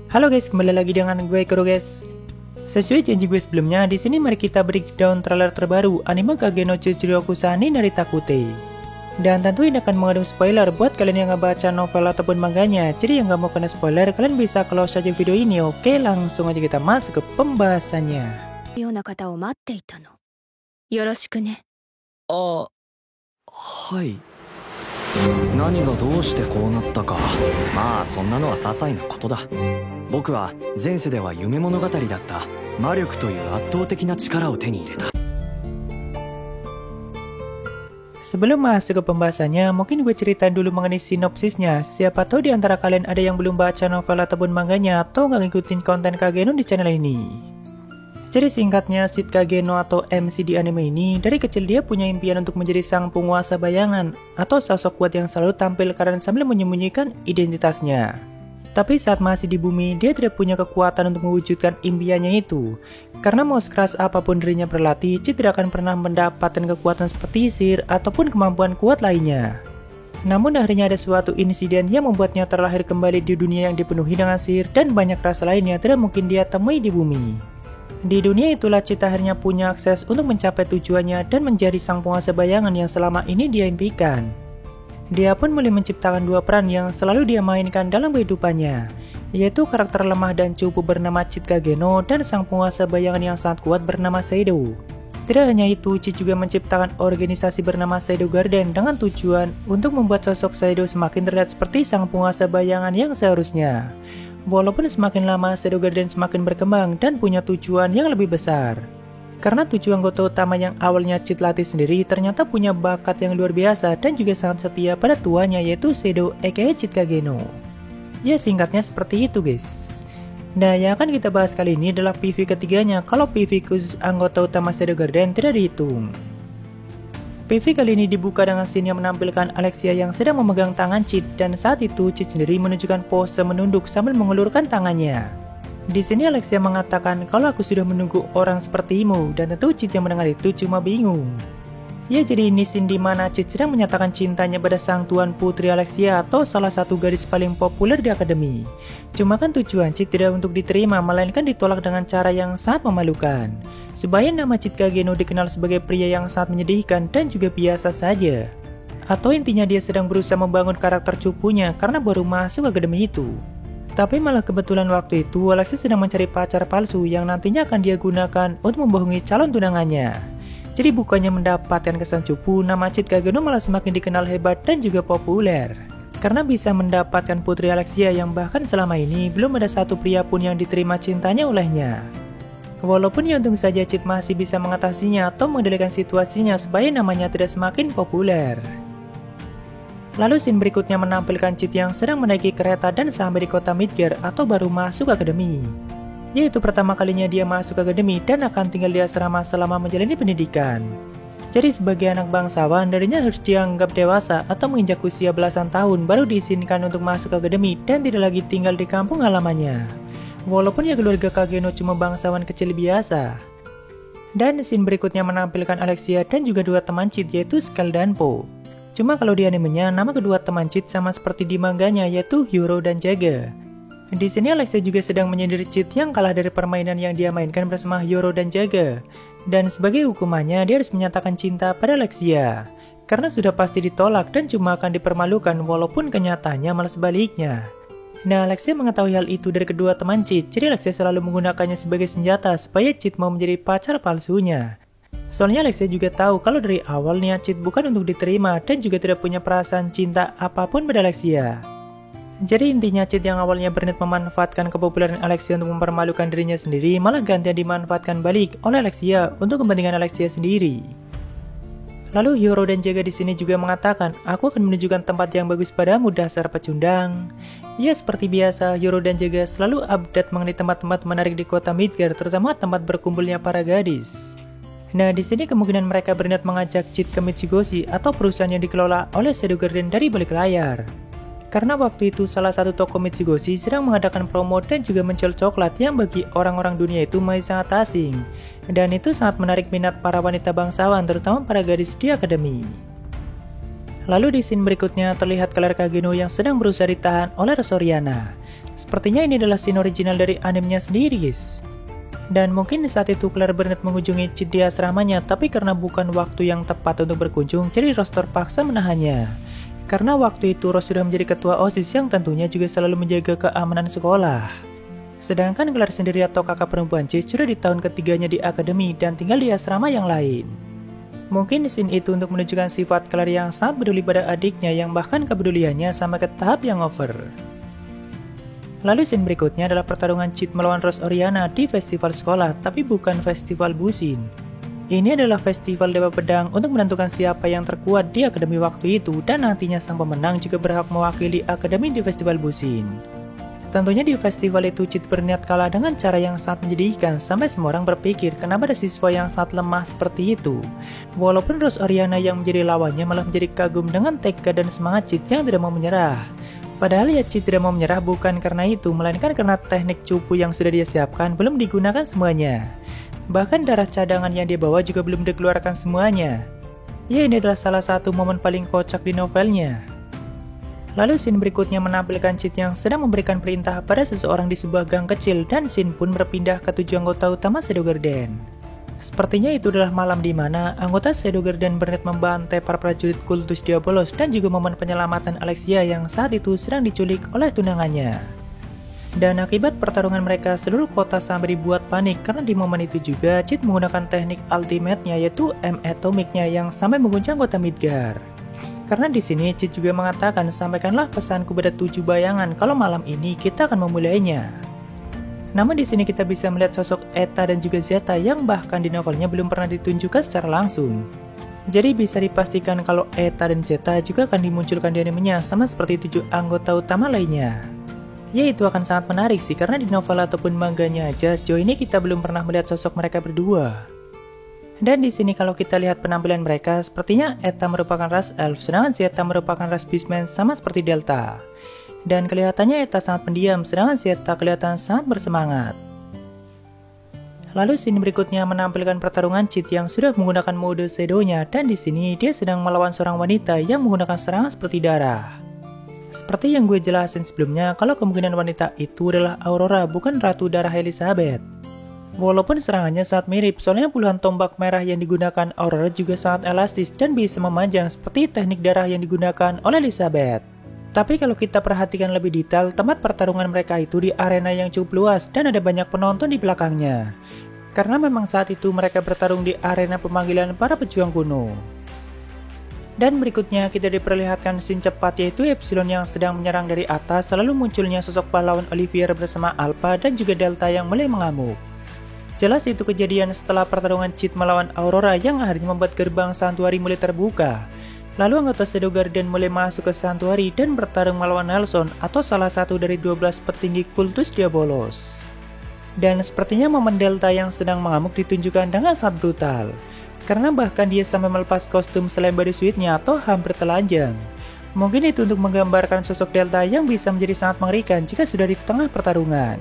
Halo guys, kembali lagi dengan gue Kuro guys. Sesuai janji gue sebelumnya, di sini mari kita breakdown trailer terbaru anime Kage no Chichiryokusa ni Narita Kute. Dan tentu ini akan mengandung spoiler buat kalian yang nggak baca novel ataupun manganya. Jadi yang nggak mau kena spoiler, kalian bisa close saja video ini. Oke, langsung aja kita masuk ke pembahasannya. ような方を待っていたの。よろしくね。はい。何がどうしてこうなったか、まあそんなのは些細なことだ。僕は前世では夢物語だった魔力という圧倒的な力を手に入れた。 Sebelum masuk ke pembahasannya, mungkin gue ceritain dulu mengenai sinopsisnya. Siapa tahu di antara kalian ada yang belum baca novel ataupun manganya atau nggak ngikutin konten Kage no di channel ini. Jadi singkatnya, Cid Kage no atau MC di anime ini, dari kecil dia punya impian untuk menjadi sang penguasa bayangan atau sosok kuat yang selalu tampil keren sambil menyembunyikan identitasnya. Tapi saat masih di bumi, dia tidak punya kekuatan untuk mewujudkan impiannya itu. Karena mau sekeras apapun dirinya berlatih, Cid tidak akan pernah mendapatkan kekuatan seperti sihir ataupun kemampuan kuat lainnya. Namun akhirnya ada suatu insiden yang membuatnya terlahir kembali di dunia yang dipenuhi dengan sihir dan banyak rasa lainnya tidak mungkin dia temui di bumi. Di dunia itulah Cid akhirnya punya akses untuk mencapai tujuannya dan menjadi sang penguasa bayangan yang selama ini dia impikan. Dia pun mulai menciptakan dua peran yang selalu dia mainkan dalam kehidupannya, yaitu karakter lemah dan cupu bernama Cid Kage no dan sang penguasa bayangan yang sangat kuat bernama Seido. Tidak hanya itu, Cid juga menciptakan organisasi bernama Seido Garden dengan tujuan untuk membuat sosok Seido semakin terlihat seperti sang penguasa bayangan yang seharusnya. Walaupun semakin lama Seido Garden semakin berkembang dan punya tujuan yang lebih besar. Karena tujuan anggota utama yang awalnya Cid latih sendiri ternyata punya bakat yang luar biasa dan juga sangat setia pada tuannya yaitu Seido aka Cid Kage no. Ya singkatnya seperti itu guys. Nah yang akan kita bahas kali ini adalah PV ketiganya kalau PV khusus anggota utama Seido Garden tidak dihitung. PV kali ini dibuka dengan scene yang menampilkan Alexia yang sedang memegang tangan Cid dan saat itu Cid sendiri menunjukkan pose menunduk sambil mengulurkan tangannya. Di sini Alexia mengatakan kalau aku sudah menunggu orang sepertimu dan tentu Cid yang mendengar itu cuma bingung. Ya jadi ini scene dimana Cid sedang menyatakan cintanya pada sang tuan putri Alexia atau salah satu gadis paling populer di akademi. Cuma kan tujuan Cid tidak untuk diterima melainkan ditolak dengan cara yang sangat memalukan. Supaya nama Cid Kage no dikenal sebagai pria yang sangat menyedihkan dan juga biasa saja. Atau intinya dia sedang berusaha membangun karakter cupunya karena baru masuk akademi itu. Tapi malah kebetulan waktu itu Alexia sedang mencari pacar palsu yang nantinya akan dia gunakan untuk membohongi calon tunangannya. Jadi bukannya mendapatkan kesan cupu, nama Cid Kage no malah semakin dikenal hebat dan juga populer. Karena bisa mendapatkan putri Alexia yang bahkan selama ini belum ada satu pria pun yang diterima cintanya olehnya. Walaupun ya untung saja Cid masih bisa mengatasinya atau mengendalikan situasinya supaya namanya tidak semakin populer. Lalu scene berikutnya menampilkan Cid yang sedang menaiki kereta dan sampai di kota Midgar atau baru masuk akademi. Yaitu pertama kalinya dia masuk akademi dan akan tinggal di asrama selama menjalani pendidikan. Jadi sebagai anak bangsawan darinya harus dianggap dewasa atau menginjak usia belasan tahun baru diizinkan untuk masuk akademi dan tidak lagi tinggal di kampung halamannya. Walaupun ya keluarga Kage no cuma bangsawan kecil biasa. Dan scene berikutnya menampilkan Alexia dan juga dua teman Cid yaitu Skull dan Po. Cuma kalau di animenya nama kedua teman Cid sama seperti di manganya yaitu Hyoro dan Jaga. Di sini Alexia juga sedang menyindir Cid yang kalah dari permainan yang dia mainkan bersama Hyoro dan Jaga. Dan sebagai hukumannya dia harus menyatakan cinta pada Alexia. Karena sudah pasti ditolak dan cuma akan dipermalukan walaupun kenyataannya malah sebaliknya. Nah Alexia mengetahui hal itu dari kedua teman Cid, jadi Alexia selalu menggunakannya sebagai senjata supaya Cid mau menjadi pacar palsunya. Soalnya Alexia juga tahu kalau dari awal niat Cid bukan untuk diterima dan juga tidak punya perasaan cinta apapun pada Alexia. Jadi intinya Cid yang awalnya berniat memanfaatkan kepopuleran Alexia untuk mempermalukan dirinya sendiri malah gantian dimanfaatkan balik oleh Alexia untuk kepentingan Alexia sendiri. Lalu Hyoro dan Jaga di sini juga mengatakan, aku akan menunjukkan tempat yang bagus padamu dasar pecundang. Ya seperti biasa, Hyoro dan Jaga selalu update mengenai tempat-tempat menarik di kota Midgar, terutama tempat berkumpulnya para gadis. Nah di sini kemungkinan mereka berniat mengajak Cid ke Mitsugoshi atau perusahaan yang dikelola oleh Seido Garden dari balik layar. Karena waktu itu salah satu toko Mitsugoshi sedang mengadakan promo dan juga menjual coklat yang bagi orang-orang dunia itu masih sangat asing. Dan itu sangat menarik minat para wanita bangsawan terutama para gadis di akademi. Lalu di scene berikutnya terlihat Claire Kage no yang sedang berusaha ditahan oleh Resoriana. Sepertinya ini adalah scene original dari animenya sendiri, guys. Dan mungkin saat itu Claire Burnett mengunjungi Chit di asramanya, tapi karena bukan waktu yang tepat untuk berkunjung, jadi Rose terpaksa menahannya. Karena waktu itu Rose sudah menjadi ketua OSIS yang tentunya juga selalu menjaga keamanan sekolah. Sedangkan Claire sendiri atau kakak perempuan Chit sudah di tahun ketiganya di akademi dan tinggal di asrama yang lain. Mungkin di scene itu untuk menunjukkan sifat Claire yang sangat peduli pada adiknya yang bahkan kepeduliannya sampai ke tahap yang over. Lalu scene berikutnya adalah pertarungan Chit melawan Rose Oriana di festival sekolah, tapi bukan festival Busin. Ini adalah festival Dewa Pedang untuk menentukan siapa yang terkuat di akademi waktu itu, dan nantinya sang pemenang juga berhak mewakili akademi di festival Busin. Tentunya di festival itu Chit berniat kalah dengan cara yang sangat menyedihkan, sampai semua orang berpikir kenapa ada siswa yang sangat lemah seperti itu. Walaupun Rose Oriana yang menjadi lawannya malah menjadi kagum dengan tekad dan semangat Chit yang tidak mau menyerah. Padahal ya Chit tidak mau menyerah bukan karena itu, melainkan karena teknik cupu yang sudah dia siapkan belum digunakan semuanya. Bahkan darah cadangan yang dia bawa juga belum dikeluarkan semuanya. Ya, ini adalah salah satu momen paling kocak di novelnya. Lalu scene berikutnya menampilkan Chit yang sedang memberikan perintah pada seseorang di sebuah gang kecil, dan scene pun berpindah ke 7 anggota utama Shadow Garden. Sepertinya itu adalah malam di mana anggota Shadow Garden Burnett membantai para prajurit kultus Diabolos, dan juga momen penyelamatan Alexia yang saat itu sedang diculik oleh tunangannya. Dan akibat pertarungan mereka, seluruh kota sampai dibuat panik karena di momen itu juga Chit menggunakan teknik ultimate-nya yaitu M-Atomic-nya yang sampai mengguncang kota Midgar. Karena di sini Chit juga mengatakan, sampaikanlah pesanku pada 7 bayangan kalau malam ini kita akan memulainya. Namun di sini kita bisa melihat sosok Eta dan juga Zeta yang bahkan di novelnya belum pernah ditunjukkan secara langsung. Jadi bisa dipastikan kalau Eta dan Zeta juga akan dimunculkan di animenya sama seperti 7 anggota utama lainnya. Ya, itu akan sangat menarik sih, karena di novel ataupun manganya aja sejauh ini kita belum pernah melihat sosok mereka berdua. Dan di sini kalau kita lihat penampilan mereka, sepertinya Eta merupakan ras elf, sedangkan Zeta merupakan ras beastman sama seperti Delta. Dan kelihatannya Eta sangat pendiam, sedangkan Zeta kelihatan sangat bersemangat. Lalu scene berikutnya menampilkan pertarungan Chit yang sudah menggunakan mode shadow-nya, dan di sini dia sedang melawan seorang wanita yang menggunakan serangan seperti darah. Seperti yang gue jelasin sebelumnya, kalau kemungkinan wanita itu adalah Aurora, bukan Ratu Darah Elizabeth. Walaupun serangannya sangat mirip, soalnya puluhan tombak merah yang digunakan Aurora juga sangat elastis dan bisa memanjang seperti teknik darah yang digunakan oleh Elizabeth. Tapi kalau kita perhatikan lebih detail, tempat pertarungan mereka itu di arena yang cukup luas dan ada banyak penonton di belakangnya. Karena memang saat itu mereka bertarung di arena pemanggilan para pejuang kuno. Dan berikutnya kita diperlihatkan scene cepat, yaitu Epsilon yang sedang menyerang dari atas, selalu munculnya sosok pahlawan Olivier bersama Alpha dan juga Delta yang mulai mengamuk. Jelas itu kejadian setelah pertarungan Chit melawan Aurora yang akhirnya membuat gerbang Santuari mulai terbuka. Lalu anggota Shadow Garden mulai masuk ke Santuari dan bertarung melawan Nelson atau salah satu dari 12 petinggi kultus Diabolos. Dan sepertinya momen Delta yang sedang mengamuk ditunjukkan dengan sangat brutal. Karena bahkan dia sampai melepas kostum selain bodysuit-nya atau hampir telanjang. Mungkin itu untuk menggambarkan sosok Delta yang bisa menjadi sangat mengerikan jika sudah di tengah pertarungan.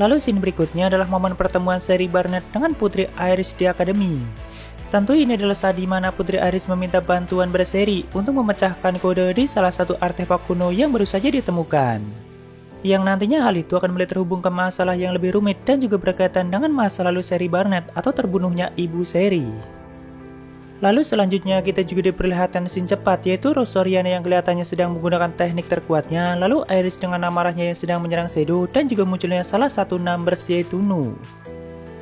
Lalu scene berikutnya adalah momen pertemuan Sherry Barnett dengan Putri Iris di akademi. Tentu ini adalah saat dimana Putri Iris meminta bantuan pada Sherry untuk memecahkan kode di salah satu artefak kuno yang baru saja ditemukan. Yang nantinya hal itu akan mulai terhubung ke masalah yang lebih rumit dan juga berkaitan dengan masa lalu Sherry Barnett atau terbunuhnya ibu Sherry. Lalu selanjutnya kita juga diperlihatkan scene cepat, yaitu Rose Oriana yang kelihatannya sedang menggunakan teknik terkuatnya, lalu Iris dengan amarahnya yang sedang menyerang Shadow, dan juga munculnya salah satu numbers yaitu Nu.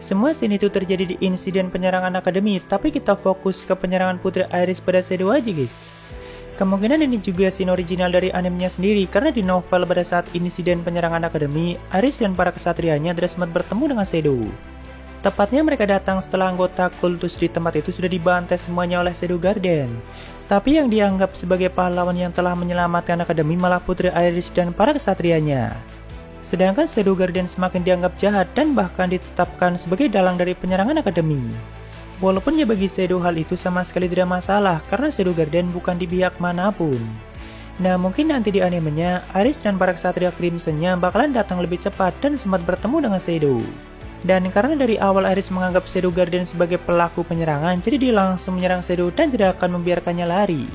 Semua scene itu terjadi di insiden penyerangan akademi, tapi kita fokus ke penyerangan Putri Iris pada Shadow aja guys. Kemungkinan ini juga scene original dari animenya sendiri, karena di novel pada saat insiden penyerangan akademi, Iris dan para kesatrianya tidak sempat bertemu dengan Shadow. Tepatnya mereka datang setelah anggota kultus di tempat itu sudah dibantai semuanya oleh Shadow Garden. Tapi yang dianggap sebagai pahlawan yang telah menyelamatkan akademi malah Putri Iris dan para kesatrianya. Sedangkan Shadow Garden semakin dianggap jahat dan bahkan ditetapkan sebagai dalang dari penyerangan akademi. Walaupun ya bagi Shadow hal itu sama sekali tidak masalah, karena Shadow Garden bukan di pihak manapun. Nah mungkin nanti di animenya, Iris dan para ksatria Crimson-nya bakalan datang lebih cepat dan sempat bertemu dengan Shadow. Dan karena dari awal Iris menganggap Shadow Garden sebagai pelaku penyerangan, jadi dia langsung menyerang Shadow dan tidak akan membiarkannya lari.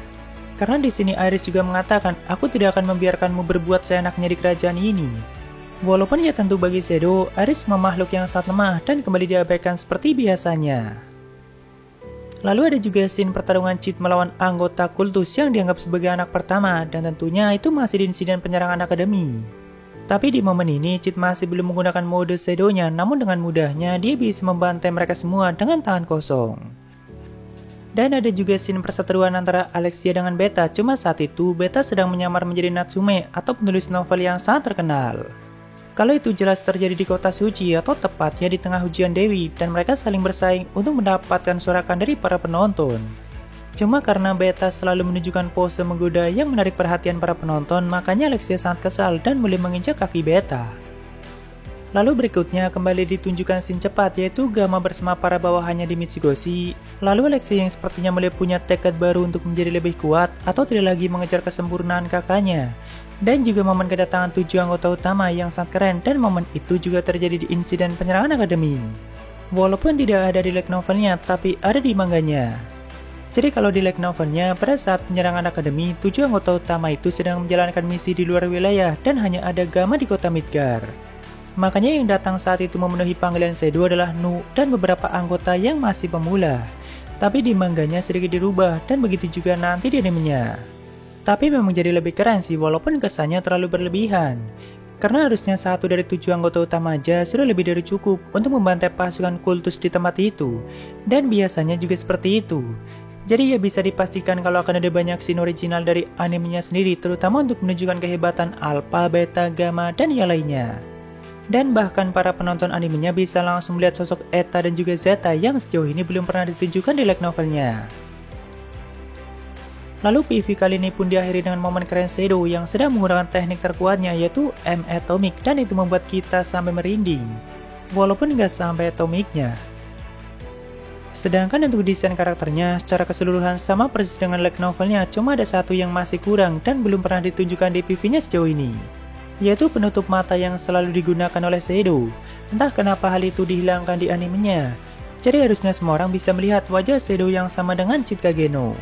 Karena di sini Iris juga mengatakan, aku tidak akan membiarkanmu berbuat seenaknya di kerajaan ini. Walaupun ya tentu bagi Shadow, Iris memang makhluk yang sangat lemah dan kembali diabaikan seperti biasanya. Lalu ada juga scene pertarungan Chit melawan anggota kultus yang dianggap sebagai anak pertama, dan tentunya itu masih di insiden penyerangan akademi. Tapi di momen ini, Chit masih belum menggunakan mode Shadow-nya, namun dengan mudahnya dia bisa membantai mereka semua dengan tangan kosong. Dan ada juga scene perseteruan antara Alexia dengan Beta, cuma saat itu Beta sedang menyamar menjadi Natsume atau penulis novel yang sangat terkenal. Kalau itu jelas terjadi di kota suci atau tepatnya di tengah ujian Dewi, dan mereka saling bersaing untuk mendapatkan sorakan dari para penonton. Cuma karena Beta selalu menunjukkan pose menggoda yang menarik perhatian para penonton, makanya Alexia sangat kesal dan mulai menginjak kaki Beta. Lalu berikutnya kembali ditunjukkan scene cepat, yaitu Gamma bersama para bawahannya di Michigoshi. Lalu Alexia yang sepertinya mulai punya tekad baru untuk menjadi lebih kuat atau tidak lagi mengejar kesempurnaan kakaknya. Dan juga momen kedatangan 7 anggota utama yang sangat keren, dan momen itu juga terjadi di insiden penyerangan akademi. Walaupun tidak ada di light novelnya, tapi ada di manganya. Jadi kalau di light novelnya, pada saat penyerangan akademi, 7 anggota utama itu sedang menjalankan misi di luar wilayah dan hanya ada Gamma di kota Midgar. Makanya yang datang saat itu memenuhi panggilan Shadow adalah Nu dan beberapa anggota yang masih pemula. Tapi di manganya sedikit dirubah, dan begitu juga nanti di animenya. Tapi memang jadi lebih keren sih, walaupun kesannya terlalu berlebihan. Karena harusnya 1 dari 7 anggota utama aja sudah lebih dari cukup untuk membantai pasukan kultus di tempat itu. Dan biasanya juga seperti itu. Jadi ya bisa dipastikan kalau akan ada banyak scene original dari animenya sendiri, terutama untuk menunjukkan kehebatan Alpha, Beta, Gamma, dan yang lainnya. Dan bahkan para penonton animenya bisa langsung melihat sosok Eta dan juga Zeta yang sejauh ini belum pernah ditunjukkan di light novelnya. Lalu PV kali ini pun diakhiri dengan momen keren Shadow yang sedang menggunakan teknik terkuatnya, yaitu M-Atomic, dan itu membuat kita sampai merinding. Walaupun nggak sampai atomiknya. Sedangkan untuk desain karakternya secara keseluruhan sama persis dengan light novelnya, cuma ada satu yang masih kurang dan belum pernah ditunjukkan di PV-nya sejauh ini, yaitu penutup mata yang selalu digunakan oleh Shadow. Entah kenapa hal itu dihilangkan di animenya. Jadi harusnya semua orang bisa melihat wajah Shadow yang sama dengan Chit Kageno.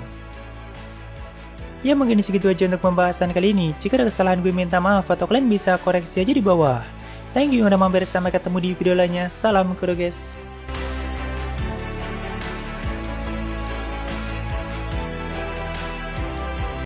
Ya mungkin segitu aja untuk pembahasan kali ini. Jika ada kesalahan gue minta maaf, atau kalian bisa koreksi aja di bawah. Thank you udah mampir, sampai ketemu di video lainnya. Salam kuro guys.